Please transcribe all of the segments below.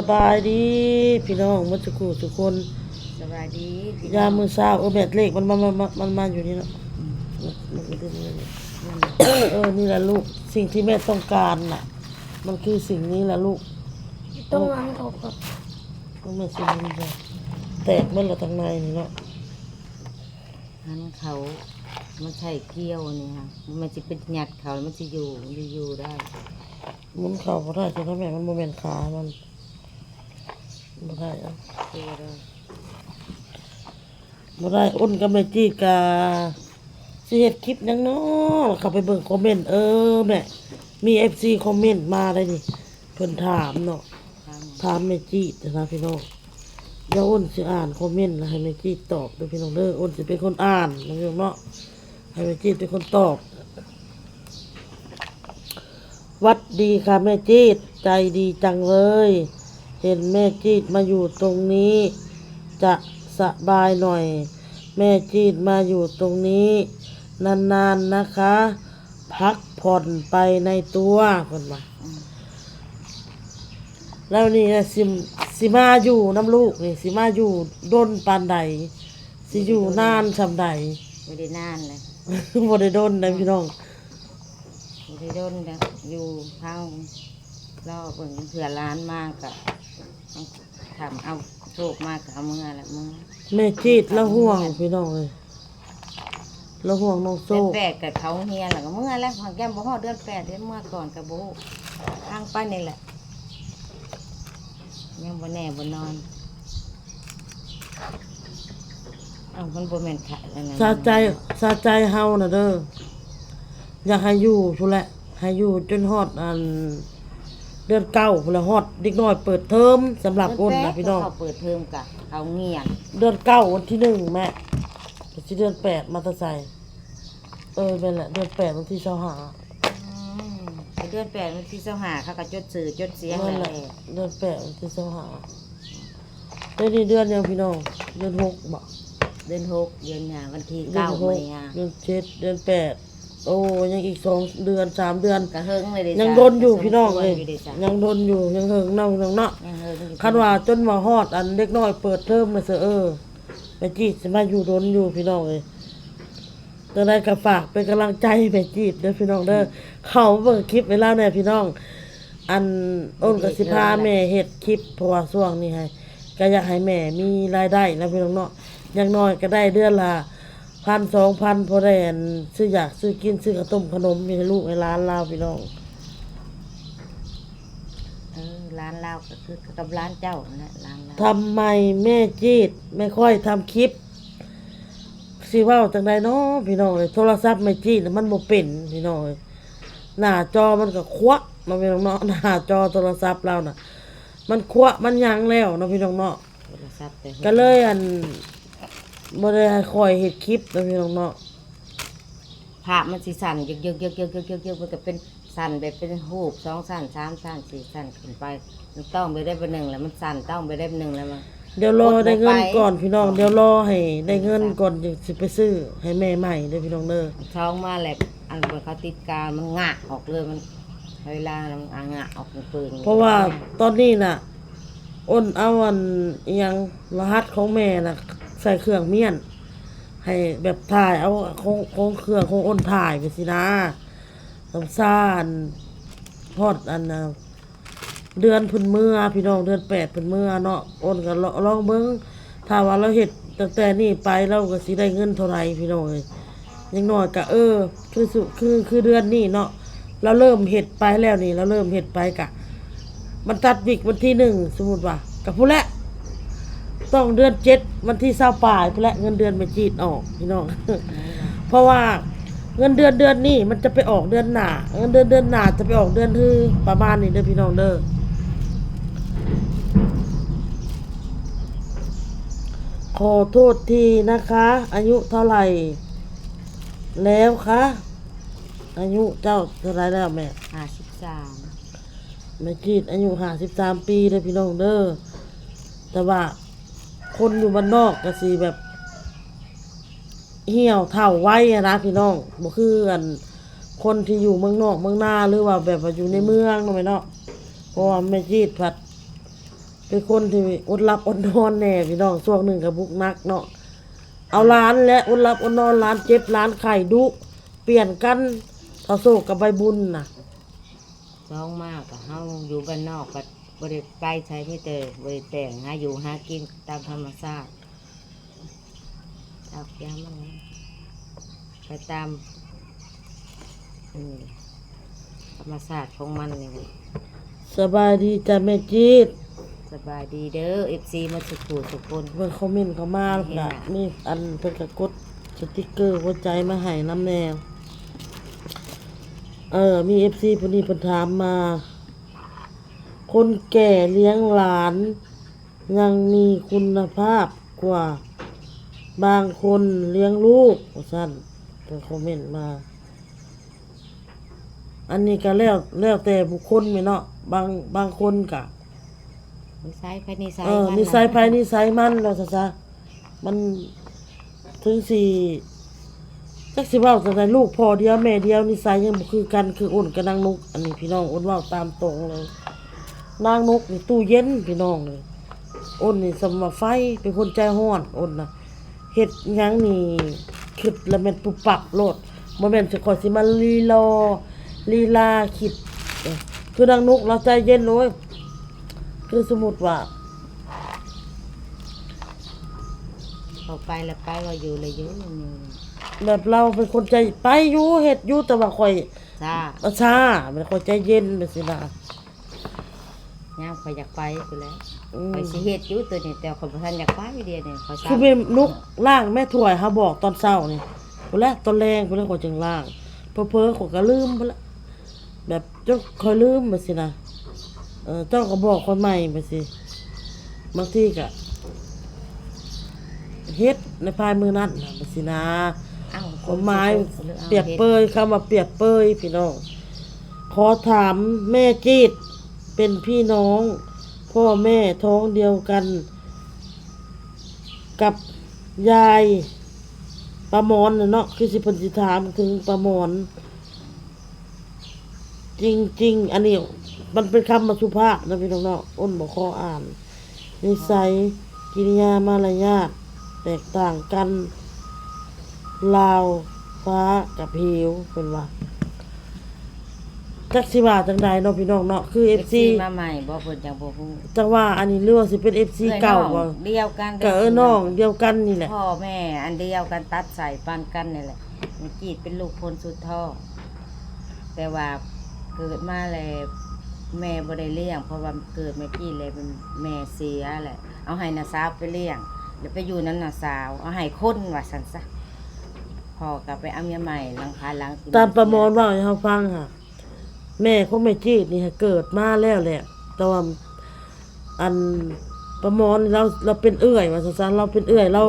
สบายดีพี่น้องมัจกูทุกคนสบายดีพี่ยาน้องมือเช้าแบตเลขมันมาอยู่นี่เนาะมันไม่ได้เลยนี่แหละลูกสิ่งที่แม่ต้องการน่ะมันคือสิ่งนี้แหละลูกต้องล้างออกก่อนต้องมาสิ่งนี้เลยแตกมันละทางในนี่เนาะหันเขามันใช่เกี้ยวนี่ค่ะมันจะเป็นหยัดเขามันจะอยู่ได้หมุนเข่าก็ได้แต่ถ้าแม่มันโมเมนขามันไม่ได้อะตัวได้ไม่ได้อ้นกับแม่จี้กาสิเฮ็ดคลิปยังเนาะเข้าไปเบิ่งคอมเมนต์แม่มี FC คอมเมนต์มาได้นี่เพิ่นถามเนาะถามแม่จี้นะพี่น้องเดี๋ยวอ้นสิอ่านคอมเมนต์แล้วให้แม่จี้ตอบเด้อพี่น้องเด้ออ้นสิเป็นคนอ่านนะพี่น้องเนาะให้แม่จี้เป็นคนตอบวัดดีค่ะแม่จี้ใจดีจังเลยเห็นแม่จี้มาอยู่ตรงนี้จะสบายหน่อยแม่จีดมาอยู่ตรงนี้นานๆนะคะ พักผ่อนไปในตัวคนมาแล้วนี่สิมาอยู่น้ำลูกนี่สิมาอยู่ด้นปานใดสิอยู่นานชำใดไม่ได้นานเลย บ่ได้ด้นนะพี่น้องไม่ได้โดนนะอยู่ข้างรอเบิ่งเผื่อร้านมากกับทำเอาโชคมากกับเอาเมื่อละเมื่อแม่จีดแล้วห่วงพี่น้องเลยแล้วห่วงน้องโซ่เดือนแปดกับเขาเฮียหลังเมื่อแล้วของแก้มบ่ฮอดเดือนแปดเดือนเมื่อก่อนกับโบข้างป้านี่แหละยังบ่แน่บ่นอนเอามันบ่แม่นขายแล้วนะสาใจเฮาน่ะเด้ออยากให้อยู่พุ่นแหละให้อยู่จนฮอดเดือนเก้าพุ่นละฮอดเด็กน้อยเปิดเทอมสำหรับอ้นนะพี่น้องเขาเปิดเทอมกับเขาเงียบเดือนเก้าวันที่1แม่สิเดือน8มาตะไซเป็นแหละเดือน8วันที่25เดือนแปดวันที่25เขาก็จดสื่อจดเสียงแหละเดือน8วันที่25ได้นี่เดือนยังพี่น้องเดือน6บ่เดือน6เดือนหน้าวันที่9มื้อนี้เดือน7เดือน8โอ้ยังอีก2เดือน3เดือนก็เฮิงเลยเด้ยังโดนอยู่พี่น้องเลยยังโดนอยู่ยังเฮิงเนาะเนาะคันว่าจนมาฮอดอันเด็กน้อยเปิดเทอมน่ะเด้อแม่จีดสิมาอยู่โดนอยู่พี่น้องเอ้ยจังได๋ก็ฝากเป็นกำลังใจให้แม่จีดเด้อพี่น้องเด้อเข้าเบิ่งคลิปเวลาแน่พี่น้องอันอ้นก็สิพาแม่เฮ็ดคลิปเพราะว่าช่วงนี้ให้ก็อยากให้แม่มีรายได้นะพี่น้องเนาะอย่างน้อยก็ได้เดือนละ1,000-2,000พอได้อันซื้ออยากซื้อกินซื้อข้าวต้มขนมให้ลูกให้หลานเราพี่น้องร้านเราก็คือกับร้านเจ้านั่นแหละร้านเราทำไมแม่จีดไม่ค่อยทำคลิปสิเว้าจังไดเนาะพี่น้องเอ้ยโทรศัพท์แม่จีดน่ะมันบ่เป็นพี่น้องเอ้ยหน้าจอมันก็ควักเนาะพี่น้องเนาะหน้าจอโทรศัพท์เราน่ะมันควักมันหยังแล้วเนาะพี่น้องเนาะโทรศัพท์ก็เลยบ่ได้ให้ค่อยเฮ็ดคลิปเนาะพี่น้องเนาะภาพมันสิสั่นยึกๆๆๆๆมันก็เป็นสั่นแบบเป็นรูป2สั่น3สั่น4สั่นขึ้นไปมันต้องไปได้เป็น1แล้วมันสั่นต้องไปได้เป็น1แล้วมันเดี๋ยวรอได้เงินก่อนพี่น้องเดี๋ยวรอให้ได้เงินก่อนจึงสิไปซื้อให้แม่ใหม่เด้อพี่น้องเด้อท้องมาแหละอันเขาติดกาวมันงะออกเลยมันเวลามันงะออกเป็นปืนเพราะว่าตอนนี้น่ะอ้นเอาอีหยังรหัสของแม่น่ะใส่เครื่องเมียนให้แบบถ่ายเอาของเครื่องของอ้นถ่ายไปสินะสงสารฮอดเดือนเพิ่นเมื่อพี่น้องเดือน8เพิ่นเมื่อเนาะอ้นก็ลองเบิ่งถ้าว่าเราเฮ็ดตั้งแต่นี้ไปเราก็สิได้เงินเท่าไหร่พี่น้องเอ้ยอย่างน้อยก็คือเดือนนี้เนาะเราเริ่มเฮ็ดไปแล้วนี่เราเริ่มเฮ็ดไปกะมันตัดวิกวันที่1สมมุติว่าก็พู้นแหละต้องเดือน7วันที่20ปลายพู้นแหละเงินเดือนไม่จีดออกพี่น้อง เพราะว่าเงินเดือนนี้มันจะไปออกเดือนหน้าเงินเดือนหน้าจะไปออกเดือนที่ประมาณนี้เด้อพี่น้องเด้อขอโทษทีนะคะอายุเท่าไหร่แล้วคะอายุเจ้าเท่าไหร่แล้วแม่53แม่จีดอายุ53ปีเด้อพี่น้องเด้อแต่ว่าคนอยู่บ้านนอกก็สิแบบเหี่ยวเฒ่าไว้นะพี่น้องบ่คือคนที่อยู่เมืองนอกเมืองนาหรือว่าแบบว่าอยู่ในเมืองเนาะแม่เนาะเพราะว่าแม่จีดผัด เป็นคนที่อดหลับอดนอนแน่พี่น้องช่วงหนึงก็บุกนักเนาะเอาหลานและอดหลับอดนอนหลานเจ็บหลานไข้ดุเปลี่ยนกันเท่าโศกกับใบบุญน่ะ ร้องมากกับเฮาอยู่บ้านนอกก็บ่ได้ไปใช้ไม่เตอบ่ได้แต่งหาอยู่หากินตามธรรมชาติเอายามาแล้วไปตามนี่ธรรมชาติของมันนี่ สบายดีจ้ะแม่จีด สบายดีเด้อ FC มาสุขุสุคน เพิ่นคอมเมนต์เข้ามาแล้วก็มีอันเพิ่นก็กดสติกเกอร์หัวใจมาให้น้ำแนวมี FC ผู้นี้เพิ่นถามมา คนแก่เลี้ยงหลานยังมีคุณภาพกว่าบางคนเลี้ยงลูกว่าซั่นเพิ่นคอมเมนต์มา อันนี้ก็แล้วแต่บุคคลแม่เนาะบางคนก็ นิสัยภายในสัย นิสัยภายนิสัยมันเราซะมันถึงสิจักสิเว้าจังไดลูกพ่อเดียวแม่เดียวนิสัยยังบ่คือกันคืออ้นกับนางนกอันนี้พี่น้องอ้นเว้าตามตรงเลยนางนกนี่ตู้เย็นพี่น้องเลยอ้นนี่สำว่าไฟเป็นคนใจร้อนอ้นน่ะเฮ็ดหยังนี่คิดแล้วแม่นปุบปับโลดบ่แม่นสิคอยสิมาลีลาคิดคือนางนกเราใจเย็นโอ้ยคือสมมุติว่า เขาไปแล้วไปว่าอยู่เลยอยู่นี่ แบบเราเป็นคนใจไปอยู่เฮ็ดอยู่แต่ว่าค่อย จ้า ช้ามันค่อยใจเย็นไปสินะ ย่างไปอยากไปไปแล้ว อืม ไปสิเฮ็ดอยู่ตัวนี้แต่คนบ่ทันอยากไปเดียวนี่เขา คือแม่นุกล่างแม่ถ้วยเขาบอกตอนเช้านี่พุ่นแหละตอนแรงพุ่นแหละข่อยจึงล่างเพ้อๆข่อยก็ลืมพุ่นละแบบเจ้าค่อยลืมไปสินะเจ้าก็บอกคนใหม่ไปสิบางทีก็เฮ็ดในภายมือนั้นน่ะไปสินะ อ้าว ความหมายเปรียบเปยคำว่าเปรียบเปยพี่น้องขอถามแม่จีดเป็นพี่น้อง พ่อแม่ท้องเดียวกัน กับยายประมอนน่ะเนาะคือสิเพิ่นสิถามถึงประมอนจริงๆ อันนี้มันเป็นคำมาสุภาพนะพี่น้องเนาะอ้นบ่ขออ่านนิสัยกิริยามารยาทแตกต่างกันลาวฟ้ากับเหวเป็นว่าจักสิว่าจังใดเนาะพี่น้องเนาะคือ FC มาใหม่บ่เพิ่นจังบ่ฮู้ จังว่าอันนี้เรื่องสิเป็น FC เก่าบ่ เดียวกัน ก็น้องเดียวกันนี่แหละ พ่อแม่อันเดียวกันตัดใส่ปานกันนี่แหละแม่จีดเป็นลูกคนสุดท้องแต่ว่าเกิดมาแล้วแม่บ่ได้เลี้ยงเพราะว่าเกิดแม่จีดเลยเป็นแม่เสียแหละเอาให้น้าสาวไปเลี้ยงแล้วไปอยู่นั้นน้าสาวเอาให้คนว่าซั่นซะพ่อก็ไปเอาเมียใหม่หลังคาหลัง ตามประมวลว่าให้เฮาฟังค่ะ แม่ของแม่จีดนี่เกิดมาแล้วแหละแต่ว่าอันประมวลเราเป็นเอื้อยว่าซั่นๆเราเป็นเอื้อยเรา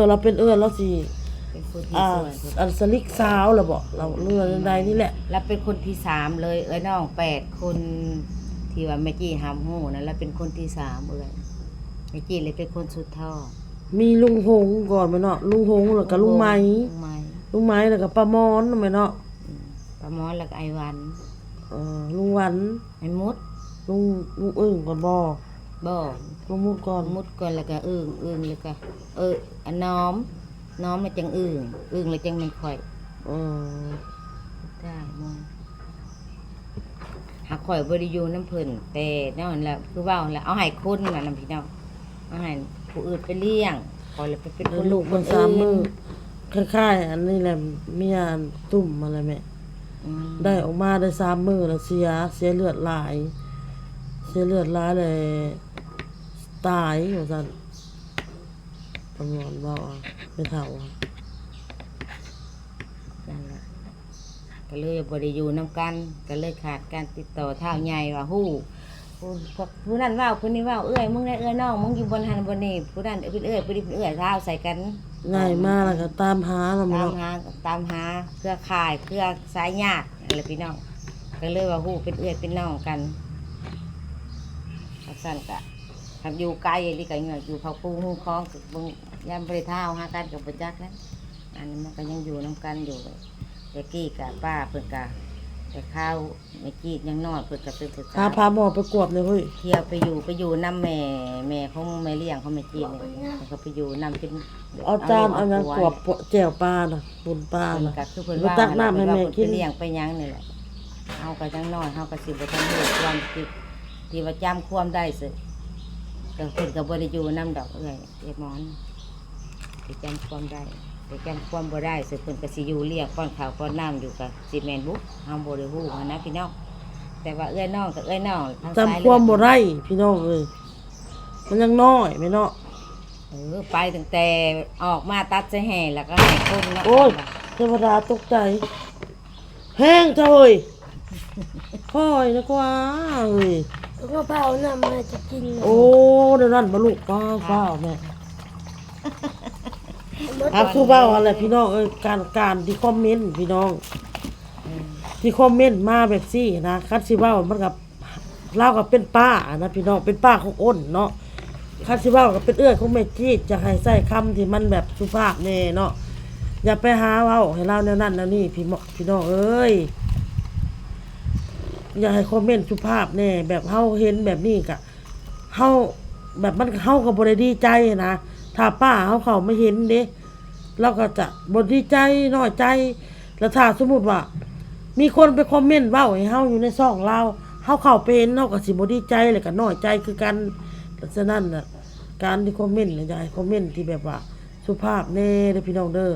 เราเป็นเอื้อยเราสิ เป็นคนที่ สวย อันสลิกสาวล่ะบ่เราเรื่องใดนี่แหละ แล้วเป็นคนที่3เลยน้อง8คนที่ว่าแม่จีหำหูนั่นแล้วเป็นคนที่3แม่จีเลยเป็นคนสุดท้อง มีลุงหงก่อนแม่เนาะลุงหงแล้วก็ลุงไหม ลุงไหม แล้วก็ป้ามอนแม่เนาะ ปลาหมอนแล้วก็ไอวัน ลุงหวัน ไอมุด ลุงอึ้งก่อนบ่ บ่ ลุงมุดก่อน มุดก่อนแล้วก็อึ่งแล้วก็อันน้อมแล้วจังอึ่งแล้วจังมันข่อย เออ ได้มองหาข่อยบ่ได้อยู่น้ำเพิ่นแต่นั่นแหละคือเว้าแล้วเอาให้คนน่ะนำพี่น้องเอาให้ผู้อื่นไปเลี้ยงข่อยเลยไปเป็น แล้ ค วน ลู ลู ก ก คนสามมือคล้ายๆอันนี้แหละเมียตุ่มอะไรแม่ อืม ได้ออกมาได้3 มื้อแล้วเสียเลือดหลาย เสียเลือดหลายเลยตายว่าซั่นตำรวจบอกว่าไม่เท่าอะ นั่นแหละก็เลยบ่ได้อยู่นำกันก็เลยขาดการติดต่อเท่าใหญ่ว่าฮู้ผู้นั้นเว้าผู้นี้เว้ามึงได้น้องมึงอยู่บนหันบนนี่ผู้นั้นเป็นผู้นี้เป็นเท้าใส่กัน ง่ายมากแล้วก็ตามหาแล้วมัน ตามหาเครือข่ายเครือสายญาติอะไรพี่น้องก็เลยว่าฮู้เป็นเป็นน้องกันสั่นกะทำอยู่ไกลนี่ก็อยู่เขาปูหูคลองบึงยามบริเท้าหากันกับประจักษ์นั้นอันนี้มันก็ยังอยู่น้ำกันอยู่แต่กี้กะป้าเพิ่นกะ แต่ข้าวไม่จีดยังน้อยเพิ่นก็ตื่นแต่ พา เช้า พาหมอไปกวบเลยเฮ้ย เที่ยวไปอยู่นำแม่ของแม่เลี้ยงเขาไม่จีดเนี่ยเพิ่นก็ไปอยู่นำเป็น เอาจานเอาหยังกวบ เพิ่น แจ่วปลาน่ะบุญปลาน่ะ ก็คือเพิ่น บ่ ว่า ตักน้ำให้แม่กิน เพิ่นเลี้ยงไปหยังนี่แหละเฮาก็ยังน้อยเฮาก็สิบ่ทันรู้ความที่ว่าจำความได้ซิก็เพิ่นก็บ่ได้อยู่นำดอกเอ้ยหมอนสิจำความได้แต่จำความบ่ได้สิเพิ่นก็สิอยู่เลี้ยงป้อนข้าวป้อนน้ำอยู่กับสิแม่นบุเฮาบ่ได้ฮู้หั้นนะพี่น้องแต่ว่าเอ้ยน้องกับเอ้ยน้องทาง จำ ซ้าย ความบ่ได้พี่น้องเอ้ยมันยังน้อยแม่เนาะ ไปตั้งแต่ออกมาตัดใส่แห่แล้วก็ให้คนเนาะ โอ้ยเทวดาตกใจแห้งเจ้าเอ้ยค่อยนะกว่าเอ้ย แล้วก็เผาน้ำมาจะกิน โอ้เดี๋ยวนั้นบ่ลูกป้าฟ้าวแม่ครับคือเว้าอะไรพี่น้องเอ้ยการที่คอมเมนต์พี่น้องที่คอมเมนต์มาแบบซี่นะคัดสิเว้ามันกับเล่ากับเป็นป้านะพี่น้องเป็นป้าของอ้นเนาะคัดสิเว้ากับเป็นเอื้อยของแม่จี้จะให้ใส่คำที่มันแบบสุภาพแน่เนาะอย่าไปหาเว้าให้เล่าแนวนั้นแนวนี้พี่น้องเอ้ยอย่าให้คอมเมนต์สุภาพแน่แบบเฮาเห็นแบบนี้กะเฮาแบบมันเฮาก็บ่ได้ดีใจนะถ้าป้าเฮาเข้ามาเห็นเด้เราก็จะบ่ดีใจน้อยใจ แล้วถ้าสมมุติว่า มีคนไปคอมเมนต์เว้าให้เฮาอยู่ในช่องเราเฮาเข้าไปเห็นเฮาก็สิบ่ดีใจแล้วก็น้อยใจคือกันฉะนั้นน่ะการที่คอมเมนต์เนี่ยอย่าให้คอมเมนต์ที่แบบว่าสุภาพแน่เด้อพี่น้องเด้อ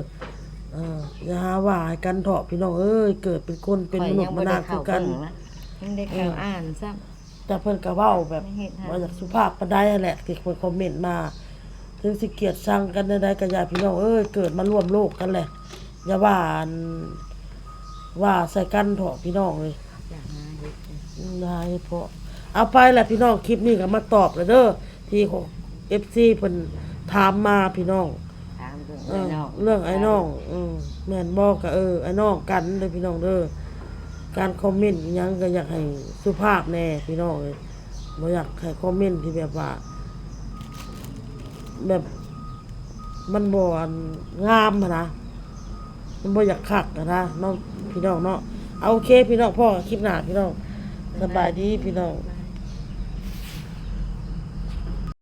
อย่าหาว่าให้กันเถาะพี่น้องเอ้ยเกิดเป็นคนเป็นมนุษย์มนาคือกัน ยังได้ข่าวอ่านซ้ำ แต่เพิ่นก็เว้าแบบ ไม่เห็นค่ะ ว่าอยากสุภาพปานใดนั่นแหละที่คนคอมเมนต์มาถึงสิเกลียดชังกันใดๆก็อย่าพี่น้องเอ้ยเกิดมาร่วมโลกกันแหละอย่าว่าใส่กันเถาะพี่น้องเลย อยากมาเฮ็ดจ้ะ ได้พอเอาไปแหละพี่น้องคลิปนี้ก็มาตอบเลยเด้อที่ของ FC เพิ่นถามมาพี่น้อง ถามเรื่องไอ้น้อง เรื่องไอ้น้องแม่นบอกก็ไอ้น้องกันเด้อพี่น้องเด้อการคอมเมนต์อิหยังก็อยากให้สุภาพแน่พี่น้องเอ้ยบ่อยากให้คอมเมนต์ที่แบบว่า แบบมันบ่งามหั้นนะมันบ่อยากคักอะนะเนาะพี่น้องเนาะเอาโอเคพี่น้องพ่อคลิปหน้าพี่น้องสบายดีพี่น้อง มา